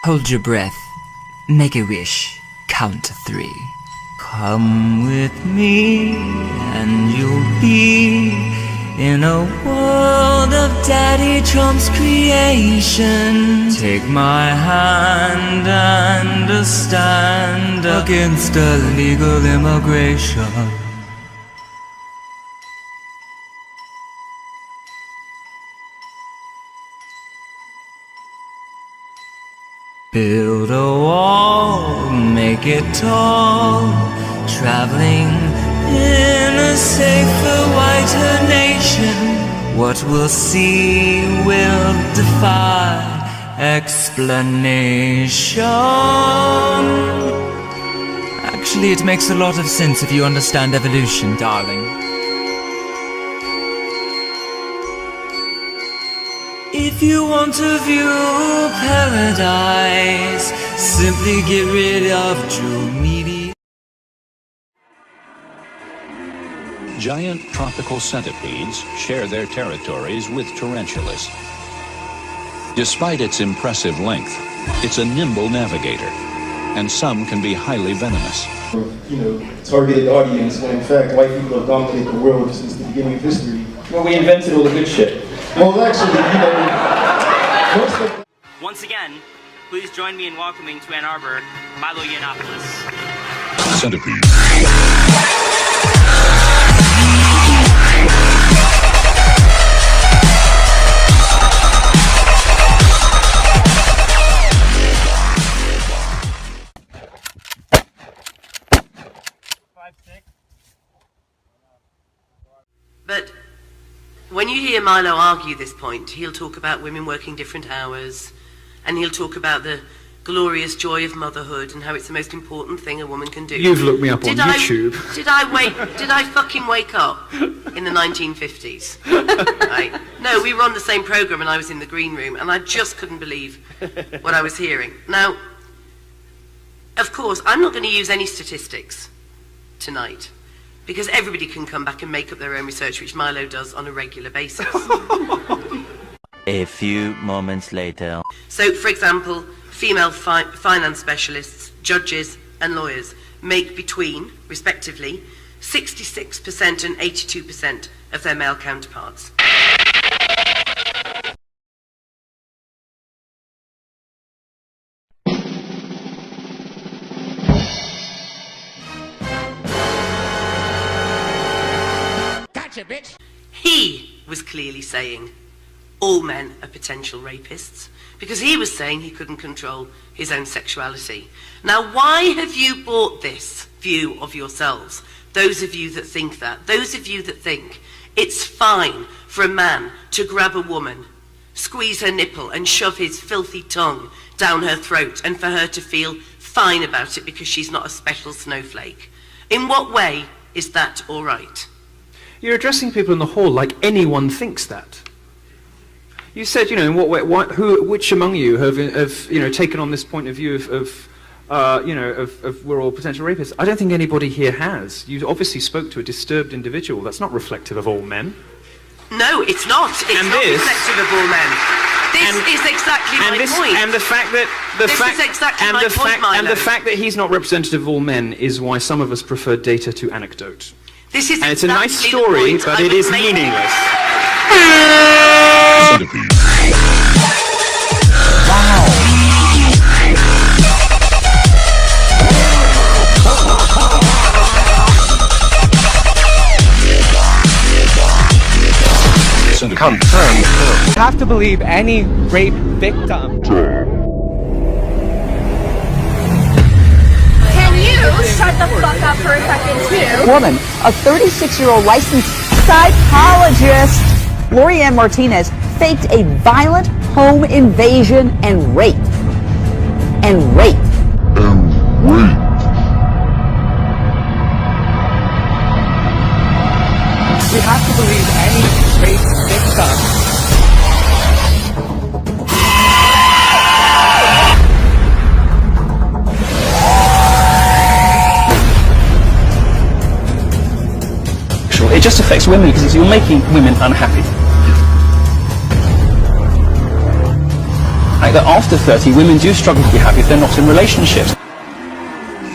Hold your breath. Make a wish. Count to 3. Come with me and you'll be in a world of Daddy Trump's creation. Take my hand and stand against illegal immigration. Build a wall, make it tall, traveling in a safer, whiter nation. What we'll see will defy explanation. Actually, it makes a lot of sense if you understand evolution, darling. If you want to view paradise, simply get rid of Jew media. Giant tropical centipedes share their territories with tarantulas. Despite its impressive length, it's a nimble navigator, and some can be highly venomous. Targeted audience, when in fact white people have dominated the world since the beginning of history. Well, we invented all the good shit. Well, actually, most of... Once again, please join me in welcoming to Ann Arbor, Milo Yiannopoulos. Centipede. But when you hear Milo argue this point, he'll talk about women working different hours, and he'll talk about the glorious joy of motherhood and how it's the most important thing a woman can do. You've looked me up on YouTube. Did I fucking wake up in the 1950s? Right? No, we were on the same program and I was in the green room and I just couldn't believe what I was hearing. Now, of course, I'm not going to use any statistics tonight, because everybody can come back and make up their own research, which Milo does on a regular basis. A few moments later. So, for example, female finance specialists, judges and lawyers make between, respectively, 66% and 82% of their male counterparts. Bitch. He was clearly saying all men are potential rapists, because he was saying he couldn't control his own sexuality. Now, why have you bought this view of yourselves? Those of you that think that, those of you that think it's fine for a man to grab a woman, squeeze her nipple and shove his filthy tongue down her throat, and for her to feel fine about it because she's not a special snowflake. In what way is that all right? You're addressing people in the hall like anyone thinks that. You said, in what way, which among you have taken on this point of view of we're all potential rapists? I don't think anybody here has. You obviously spoke to a disturbed individual. That's not reflective of all men. No, it's not. It's not reflective of all men. This is exactly my point. And the fact that the fact that he's not representative of all men is why some of us prefer data to anecdote. This is and it's a nice story, but it is meaningless. Wow. Confirmed. You have to believe any rape victim. Shut the fuck up for a second, too. Woman, a 36-year-old licensed psychologist, Lori-Ann Martinez, faked a violent home invasion and rape. You have to believe any rape victim. It just affects women because you're making women unhappy. fact that after 30, women do struggle to be happy if they're not in relationships.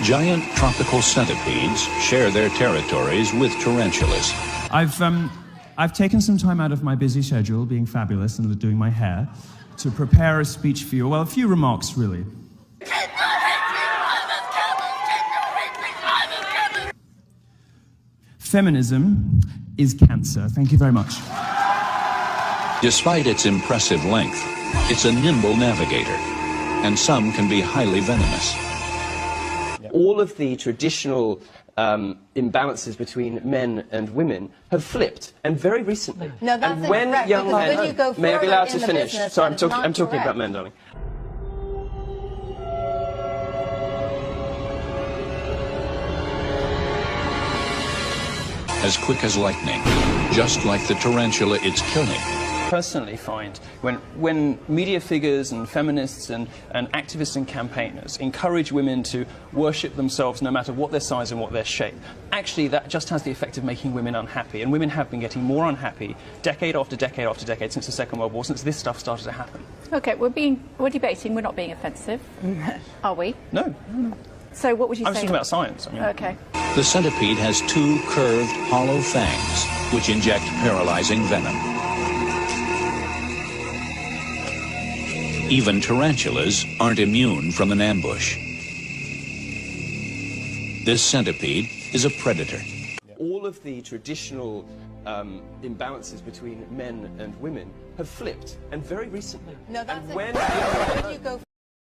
Giant tropical centipedes share their territories with tarantulas. I've taken some time out of my busy schedule, being fabulous and doing my hair, to prepare a speech for you. Well, a few remarks, really. Feminism is cancer. Thank you very much. Despite its impressive length, it's a nimble navigator, and some can be highly venomous. All of the traditional imbalances between men and women have flipped, and very recently. No, that's and when incorrect, young because men, when you go may I be allowed further to in the finish? business, Sorry, that's I'm talking correct. about men, darling. As quick as lightning, just like the tarantula it's killing. Personally find when media figures and feminists and activists and campaigners encourage women to worship themselves no matter what their size and what their shape, actually that just has the effect of making women unhappy, and women have been getting more unhappy decade after decade after decade since the Second World War, since this stuff started to happen. Okay, we're debating, we're not being offensive, are we? No. So what would you say? I was talking about science. I mean. Okay. The centipede has two curved, hollow fangs, which inject paralyzing venom. Even tarantulas aren't immune from an ambush. This centipede is a predator. All of the traditional imbalances between men and women have flipped, and very recently. No, that's and when you go.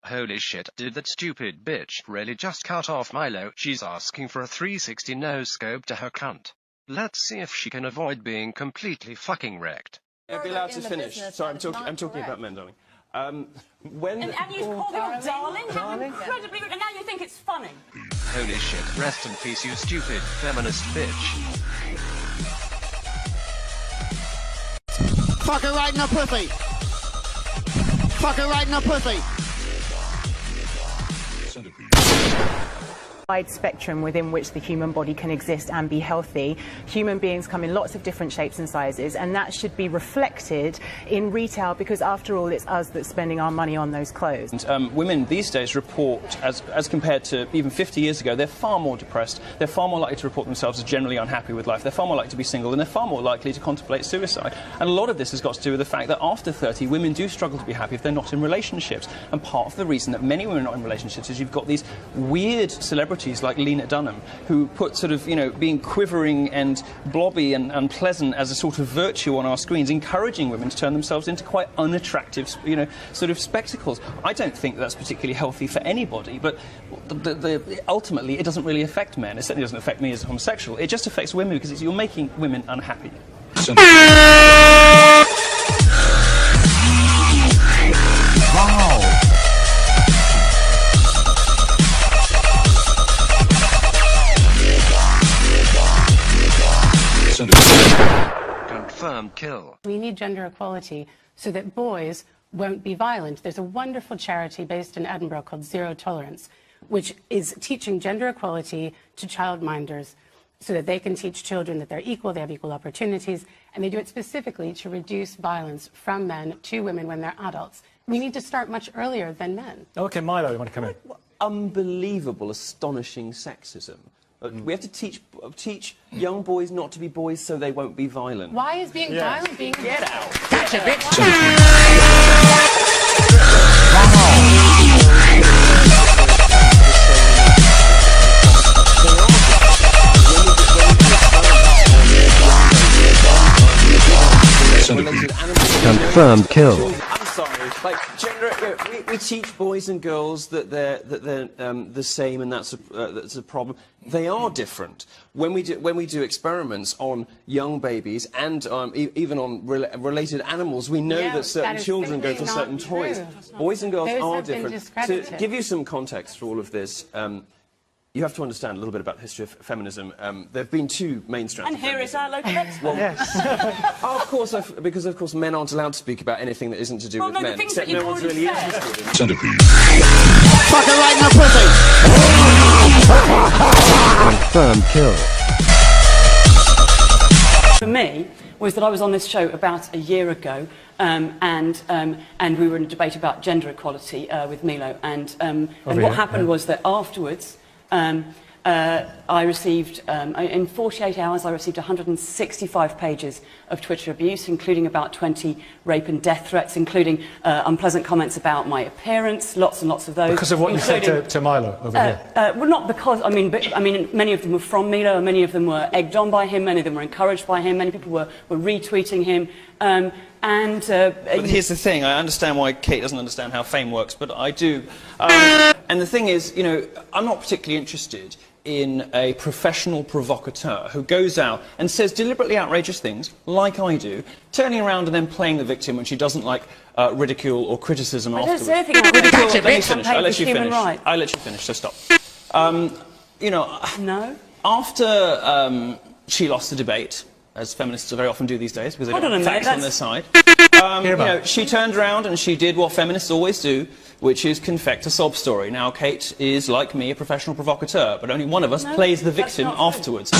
Holy shit, did that stupid bitch really just cut off Milo? She's asking for a 360 no-scope to her cunt. Let's see if she can avoid being completely fucking wrecked. I'd be allowed to finish. Sorry, I'm talking about men, darling. And you called her darling? How incredibly rude. And now you think it's funny. Holy shit, rest in peace, you stupid feminist bitch. Fuck her right in the pussy. Fuck her right in the pussy. Wide spectrum within which the human body can exist and be healthy. Human beings come in lots of different shapes and sizes, and that should be reflected in retail, because after all it's us that's spending our money on those clothes. Women these days report, as compared to even 50 years ago, they're far more depressed, they're far more likely to report themselves as generally unhappy with life, they're far more likely to be single, and they're far more likely to contemplate suicide. And a lot of this has got to do with the fact that after 30 women do struggle to be happy if they're not in relationships. And part of the reason that many women are not in relationships is you've got these weird celebrities like Lena Dunham, who put sort of, you know, being quivering and blobby and unpleasant as a sort of virtue on our screens, encouraging women to turn themselves into quite unattractive, you know, sort of spectacles. I don't think that's particularly healthy for anybody, but ultimately it doesn't really affect men. It certainly doesn't affect me as a homosexual. It just affects women because you're making women unhappy. Confirmed kill. We need gender equality so that boys won't be violent. There's a wonderful charity based in Edinburgh called Zero Tolerance, which is teaching gender equality to childminders so that they can teach children that they're equal, they have equal opportunities, and they do it specifically to reduce violence from men to women when they're adults. We need to start much earlier than men. Okay, Milo, you want to come in? Unbelievable, astonishing sexism. We have to teach young boys not to be boys so they won't be violent. Why is being violent being... Get out! Gotcha, bitch! Confirmed kill. I'm sorry. Like gender, we teach boys and girls that they're the same, and that's a problem. They are different. When we do experiments on young babies and even on related animals, we know that certain children go for certain toys. Boys and girls are different. To give you some context for all of this. You have to understand a little bit about the history of feminism. There have been two main strands. And here is our local expert. Well, yes. Of course, because of course men aren't allowed to speak about anything that isn't to do with men, except no one's really interested in. Centipede. Fuck her right in the pussy. Confirmed kill. For me, was that I was on this show about a year ago, and we were in a debate about gender equality with Milo, and what happened was that afterwards, I received, in 48 hours, I received 165 pages of Twitter abuse, including about 20 rape and death threats, including unpleasant comments about my appearance, lots and lots of those. Because of what you said to Milo over here? Well, not because, I mean, many of them were from Milo, and many of them were egged on by him, many of them were encouraged by him, many people were retweeting him. But here's the thing, I understand why Kate doesn't understand how fame works, but I do. And the thing is, you know, I'm not particularly interested in a professional provocateur who goes out and says deliberately outrageous things, like I do, turning around and then playing the victim when she doesn't like ridicule or criticism afterwards. I don't say anything about Let me finish. I'll let you human finish. rights. I'll let you finish, so stop. You know, no. After she lost the debate, as feminists very often do these days, because they don't have facts on their side, you know, she turned around and she did what feminists always do, which is confect a sob story. Now, Kate is, like me, a professional provocateur, but only one of us plays the victim afterwards.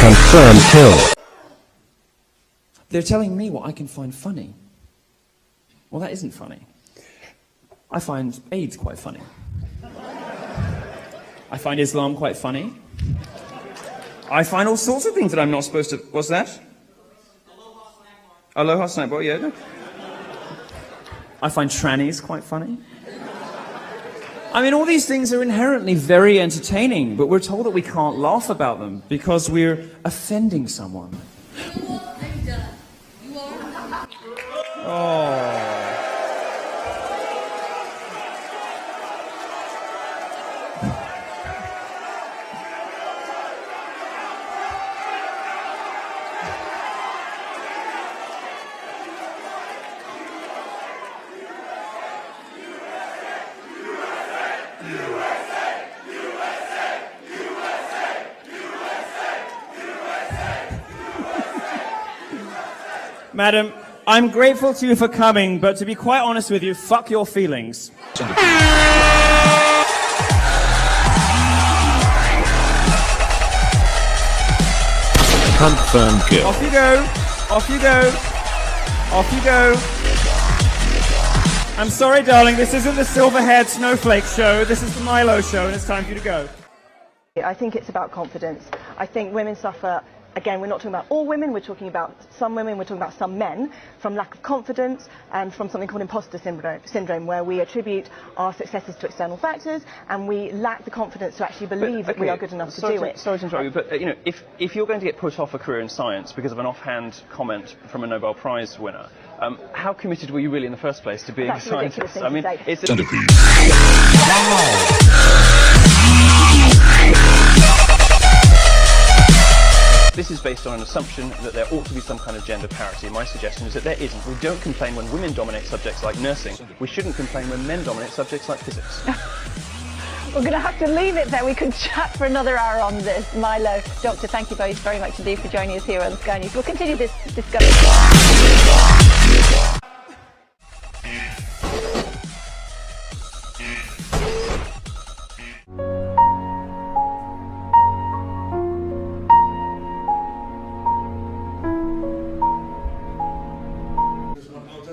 Confirmed kill. They're telling me what I can find funny. Well, that isn't funny. I find AIDS quite funny. I find Islam quite funny. I find all sorts of things that I'm not supposed to... What's that? Aloha snackbar, yeah. No. I find trannies quite funny. I mean, all these things are inherently very entertaining, but we're told that we can't laugh about them because we're offending someone. Oh. Madam, I'm grateful to you for coming, but to be quite honest with you, fuck your feelings. Confirmed kill. Off you go. Off you go. Off you go. I'm sorry, darling, this isn't the silver-haired snowflake show. This is the Milo show, and it's time for you to go. I think it's about confidence. I think women suffer, again, we're not talking about all women, we're talking about some women, we're talking about some men, from lack of confidence and from something called imposter syndrome, where we attribute our successes to external factors and we lack the confidence to actually believe that we are good enough to do it. Sorry to interrupt you, but you know, if you're going to get put off a career in science because of an offhand comment from a Nobel Prize winner, how committed were you really in the first place to being a scientist? I mean, it's This is based on an assumption that there ought to be some kind of gender parity. My suggestion is that there isn't. We don't complain when women dominate subjects like nursing. We shouldn't complain when men dominate subjects like physics. We're going to have to leave it there. We could chat for another hour on this. Milo, Doctor, thank you both very much indeed for joining us here on Sky News. We'll continue this discussion.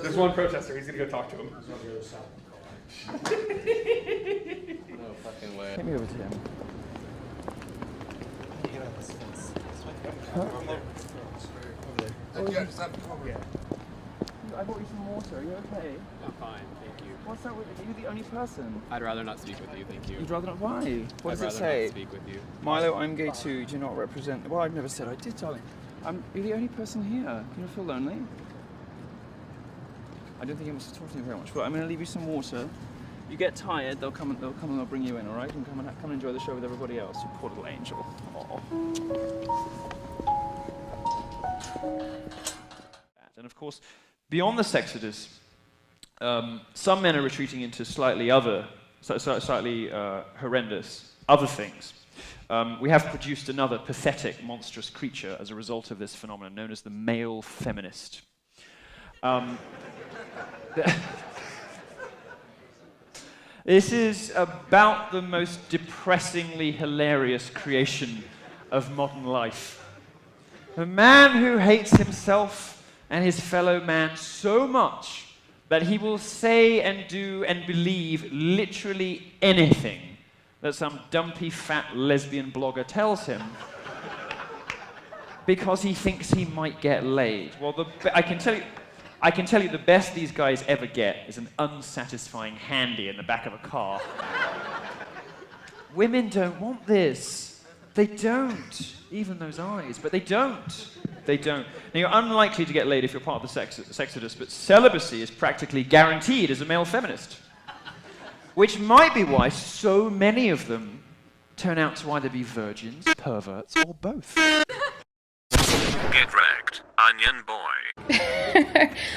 There's one protester, he's gonna go talk to him. No fucking way. Take me over to him. I bought you some water, are you okay? I'm fine, thank you. What's that with you? You're the only person. I'd rather not speak with you, thank you. You'd rather not? Why? What does it I'd rather say? not speak with you. Milo, I'm gay too. Do not represent... Well, I've never said I did, darling. You're the only person here. You don't feel lonely? I don't think you must have talked to me very much. But I'm going to leave you some water. You get tired, they'll come and they'll bring you in, all right? And come and enjoy the show with everybody else. You poor little angel. Aww. And of course, beyond the sexodus, some men are retreating into slightly horrendous other things. We have produced another pathetic, monstrous creature as a result of this phenomenon, known as the male feminist. This is about the most depressingly hilarious creation of modern life. A man who hates himself and his fellow man so much that he will say and do and believe literally anything that some dumpy fat lesbian blogger tells him because he thinks he might get laid. Well, I can tell you the best these guys ever get is an unsatisfying handy in the back of a car. Women don't want this. They don't. Even those eyes, but they don't. They don't. Now, you're unlikely to get laid if you're part of the sexodus, but celibacy is practically guaranteed as a male feminist. Which might be why so many of them turn out to either be virgins, perverts, or both. Get wrecked, onion boy.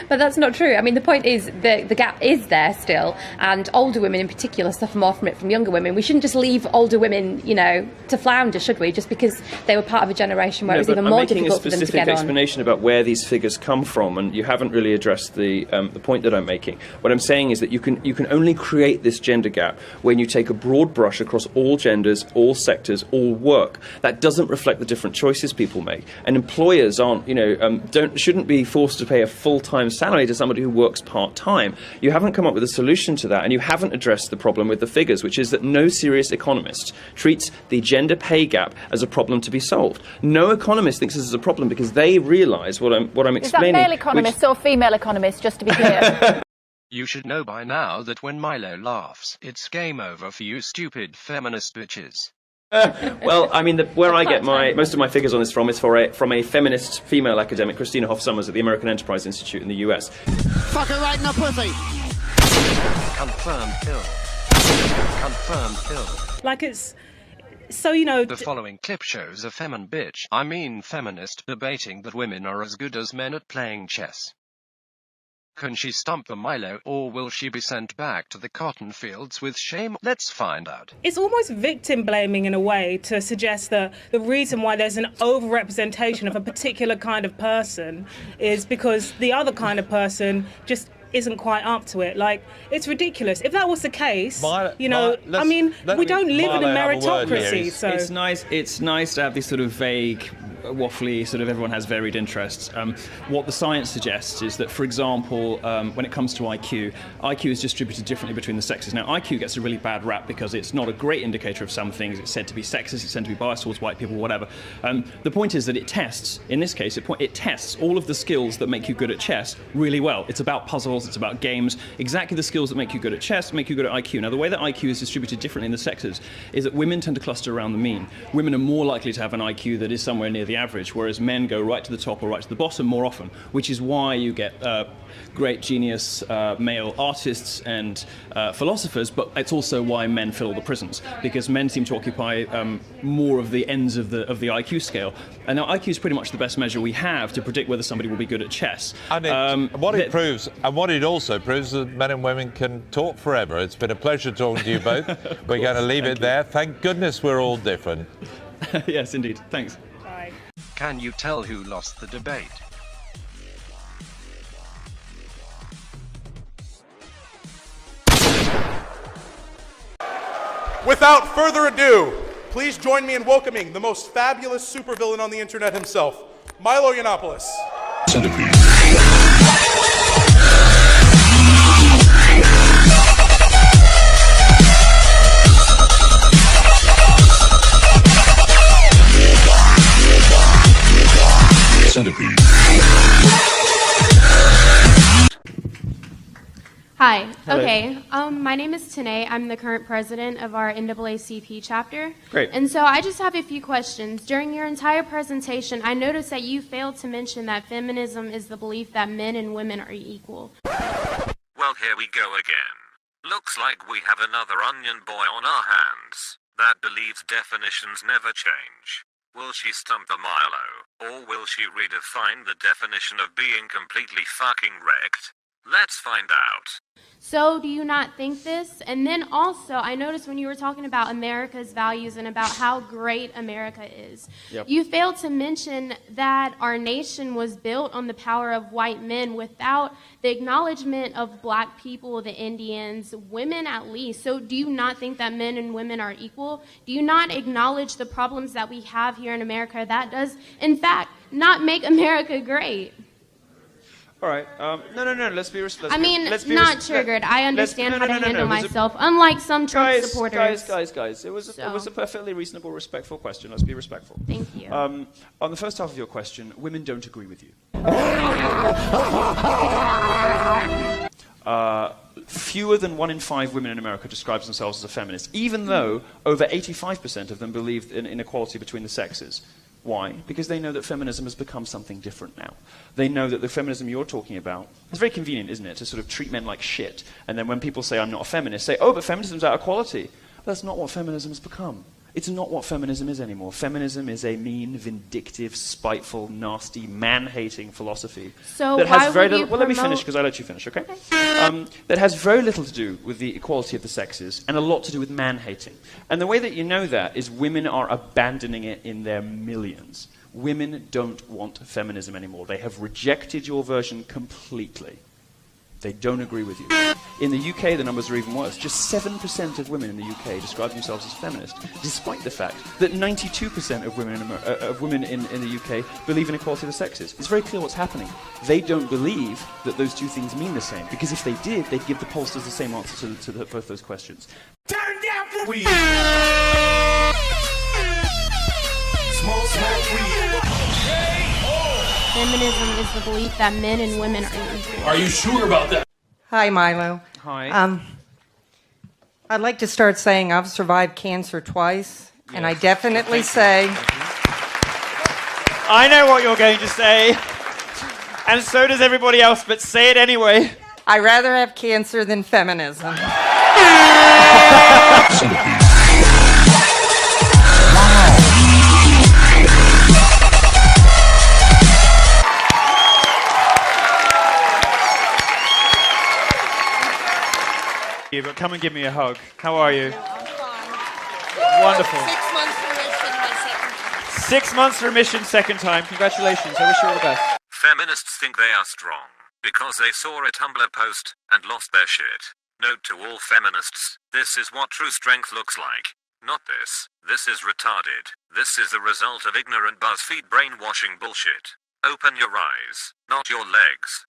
But that's not true. I mean, the point is that the gap is there still, and older women in particular suffer more from it from younger women. We shouldn't just leave older women, you know, to flounder, should we? Just because they were part of a generation where it was even more difficult for them to get on. I'm making a specific explanation about where these figures come from, and you haven't really addressed the point that I'm making. What I'm saying is that you can only create this gender gap when you take a broad brush across all genders, all sectors, all work. That doesn't reflect the different choices people make, and employers aren't, you know, shouldn't be forced to pay a full-time salary to somebody who works part-time. You haven't come up with a solution to that, and you haven't addressed the problem with the figures, which is that no serious economist treats the gender pay gap as a problem to be solved. No economist thinks this is a problem because they realise what I'm explaining. Is that male economist or female economist, just to be clear? You should know by now that when Milo laughs, it's game over for you stupid feminist bitches. Well, I mean, where I get most of my figures on this from is from a feminist female academic, Christina Hoff Sommers at the American Enterprise Institute in the US. Fuck her right in the pussy! Confirmed kill. Confirmed kill. Like it's... So, you know... The following clip shows a feminist debating that women are as good as men at playing chess. Can she stump the Milo, or will she be sent back to the cotton fields with shame? Let's find out. It's almost victim blaming in a way to suggest that the reason why there's an overrepresentation of a particular kind of person is because the other kind of person just isn't quite up to it. Like, it's ridiculous. If that was the case, we don't live in a meritocracy. So it's nice to have these sort of vague, waffly, sort of everyone has varied interests. What the science suggests is that, for example, when it comes to IQ is distributed differently between the sexes. Now, IQ gets a really bad rap because it's not a great indicator of some things. It's said to be sexist, it's said to be biased towards white people, whatever. The point is that it tests, in this case, it tests all of the skills that make you good at chess really well. It's about puzzles, it's about games, exactly the skills that make you good at chess, make you good at IQ. Now, the way that IQ is distributed differently in the sexes is that women tend to cluster around the mean. Women are more likely to have an IQ that is somewhere near the average, whereas men go right to the top or right to the bottom more often, which is why you get great genius male artists and philosophers, but it's also why men fill all the prisons, because men seem to occupy more of the ends of the IQ scale. And now IQ is pretty much the best measure we have to predict whether somebody will be good at chess. And what it proves, and what it also proves, is that men and women can talk forever. It's been a pleasure talking to you both. We're going to leave it there. Thank goodness we're all different. Yes, indeed. Thanks. Bye. Can you tell who lost the debate? Without further ado, please join me in welcoming the most fabulous supervillain on the internet himself, Milo Yiannopoulos. Centipede. Centipede. Hi. Hello. Okay. My name is Tanae. I'm the current president of our NAACP chapter. Great. And so I just have a few questions. During your entire presentation, I noticed that you failed to mention that feminism is the belief that men and women are equal. Well, here we go again. Looks like we have another onion boy on our hands that believes definitions never change. Will she stump the Milo, or will she redefine the definition of being completely fucking wrecked? Let's find out. So do you not think this? And then also, I noticed when you were talking about America's values and about how great America is, you failed to mention that our nation was built on the power of white men without the acknowledgement of black people, the Indians, women at least. So do you not think that men and women are equal? Do you not acknowledge the problems that we have here in America that does, in fact, not make America great? All right. No. Let's be respectful. I mean, not triggered. I understand how to handle myself, unlike some Trump supporters. Guys. It was a perfectly reasonable, respectful question. Let's be respectful. Thank you. On the first half of your question, women don't agree with you. Fewer than 1 in 5 women in America describes themselves as a feminist, even though over 85% of them believe in inequality between the sexes. Why? Because they know that feminism has become something different now. They know that the feminism you're talking about, it's very convenient, isn't it, to sort of treat men like shit, and then when people say, I'm not a feminist, say, oh, but feminism's out of quality. But that's not what feminism has become. It's not what feminism is anymore. Feminism is a mean, vindictive, spiteful, nasty, man-hating philosophy. So that why has very would you little, well, let me finish, because I let you finish, okay? That has very little to do with the equality of the sexes, and a lot to do with man-hating. And the way that you know that is women are abandoning it in their millions. Women don't want feminism anymore. They have rejected your version completely. They don't agree with you. In the UK, the numbers are even worse. Just 7% of women in the UK describe themselves as feminist, despite the fact that 92% of women in the UK believe in equality of the sexes. It's very clear what's happening. They don't believe that those two things mean the same, because if they did, they'd give the pollsters the same answer to both those questions. Turn down for weed. Smoke weed. Feminism is the belief that men and women are equal. Are you sure about that? Hi, Milo. Hi. I'd like to start saying I've survived cancer twice, and I definitely say... I know what you're going to say, and so does everybody else, but say it anyway. I'd rather have cancer than feminism. But come and give me a hug. How are you? Wonderful. 6 months remission, my second time. 6 months remission, second time. Congratulations. I wish you all the best. Feminists think they are strong because they saw a Tumblr post and lost their shit. Note to all feminists, this is what true strength looks like. Not this. This is retarded. This is the result of ignorant BuzzFeed brainwashing bullshit. Open your eyes, not your legs.